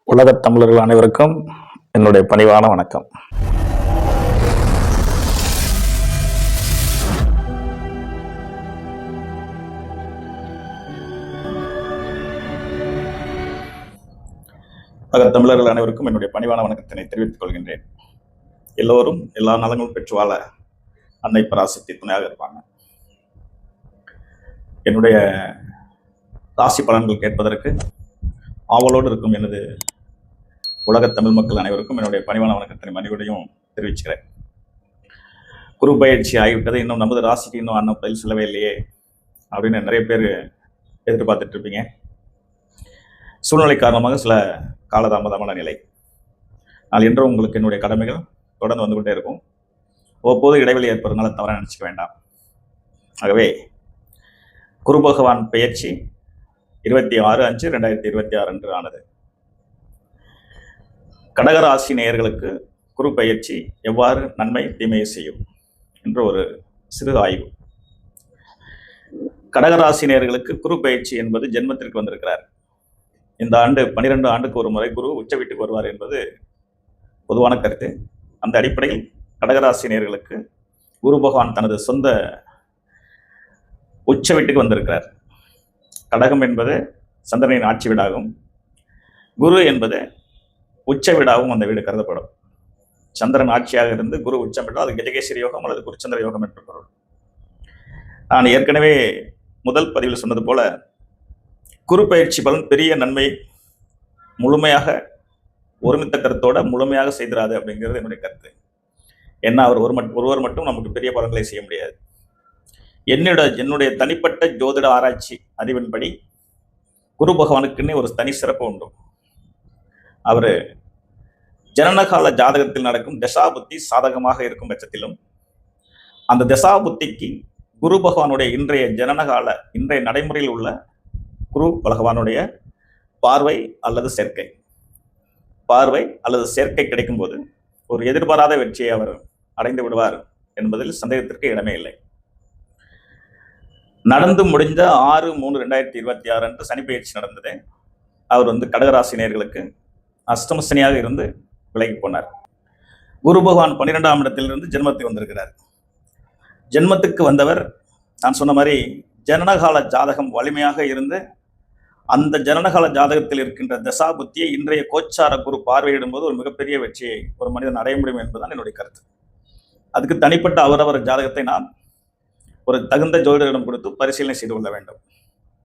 உலகத் தமிழர்கள் அனைவருக்கும் என்னுடைய பணிவான வணக்கம். உலகத் தமிழர்கள் அனைவருக்கும் என்னுடைய பணிவான வணக்கத்தினை தெரிவித்துக் கொள்கின்றேன். எல்லோரும் எல்லா நலங்களும் பெற்று வாழ அன்னை பராசக்தி துணையாக இருப்பாங்க. என்னுடைய ராசி பலன்கள் கேட்பதற்கு ஆவலோடு இருக்கும் எனது உலகத் தமிழ் மக்கள் அனைவருக்கும் என்னுடைய பணிவான வணக்கத்தினை மறுபடியும் தெரிவிச்சுக்கிறேன். குரு பயிற்சி ஆகிவிட்டது, இன்னும் நமது ராசிக்கு இன்னும் அண்ணன் பதில் சொல்லவே இல்லையே அப்படின்னு நிறைய பேர் எதிர்பார்த்துட்டு இருப்பீங்க. சூழ்நிலை காரணமாக சில காலதாமதமான நிலை. நான் என்றும் உங்களுக்கு என்னுடைய கடமைகள் தொடர்ந்து வந்து கொண்டே இருக்கும். ஒவ்வொரு இடைவெளி ஏற்படுறதுனால தவறாக நினச்சிக்க வேண்டாம். ஆகவே குரு பகவான் பெயர்ச்சி 26/5/2026 அன்று ஆனது. கடகராசி நேயர்களுக்கு குரு பெயர்ச்சி எவ்வாறு நன்மை தீமையை செய்யும் என்ற ஒரு சிறு ஆய்வு. கடகராசி நேயர்களுக்கு குரு பெயர்ச்சி என்பது ஜென்மத்திற்கு வந்திருக்கிறார். இந்த ஆண்டு 12 ஆண்டுக்கு ஒரு முறை குரு உச்ச வீட்டுக்கு வருவார் என்பது பொதுவான கருத்து. அந்த அடிப்படையில் கடகராசி நேயர்களுக்கு குரு பகவான் தனது சொந்த உச்ச வீட்டுக்கு வந்திருக்கிறார். கடகம் என்பது சந்திரனின் ஆட்சி வீடாகும், குரு என்பது உச்ச வீடாகவும் அந்த வீடு கருதப்படும். சந்திரன் ஆட்சியாக இருந்து குரு உச்சம் என்றால் அது கஜகேசரி யோகம் அல்லது குருச்சந்திர யோகம் என்று பொருள். நான் ஏற்கனவே முதல் பதிவில் சொன்னது போல குரு பயிற்சி பலன் பெரிய நன்மை முழுமையாக ஒருமித்த கருத்தோட முழுமையாக செய்திராது அப்படிங்கிறது என்னுடைய கருத்து. ஏன்னா அவர் ஒருவர் மட்டும் நமக்கு பெரிய பலன்களை செய்ய முடியாது. என்னுடைய தனிப்பட்ட ஜோதிட ஆராய்ச்சி அறிவின்படி குரு பகவானுக்குன்னே ஒரு தனி சிறப்பு உண்டு. அவர் ஜனனகால ஜாதகத்தில் நடக்கும் தசாபுத்தி சாதகமாக இருக்கும் பட்சத்திலும் அந்த தசாபுத்திக்கு குரு பகவானுடைய இன்றைய நடைமுறையில் உள்ள குரு பகவானுடைய பார்வை அல்லது சேர்க்கை கிடைக்கும் போது ஒரு எதிர்பாராத வெற்றியை அவர் அடைந்து விடுவார் என்பதில் சந்தேகத்திற்கு இடமே இல்லை. நடந்து முடிந்த 6/3/2026 அன்று சனி பயிற்சி நடந்தது. அவர் கடகராசி நேயர்களுக்கு அஷ்டம சனியாக இருந்து விலகி போனார். குரு பகவான் 12ஆம் இடத்திலிருந்து ஜென்மத்துக்கு வந்திருக்கிறார். ஜென்மத்துக்கு வந்தவர் நான் சொன்ன மாதிரி ஜனனகால ஜாதகம் வலிமையாக இருந்து அந்த ஜனனகால ஜாதகத்தில் இருக்கின்ற தசாபுத்தியை இன்றைய கோச்சார குரு பார்வையிடும் போது ஒரு மிகப்பெரிய வெற்றியை ஒரு மனிதன் அடைய முடியும் என்பதுதான் என்னுடைய கருத்து. அதுக்கு தனிப்பட்ட அவரவர் ஜாதகத்தை நாம் ஒரு தகுந்த ஜோதிடரிடம் கொடுத்து பரிசீலனை செய்து கொள்ள வேண்டும்.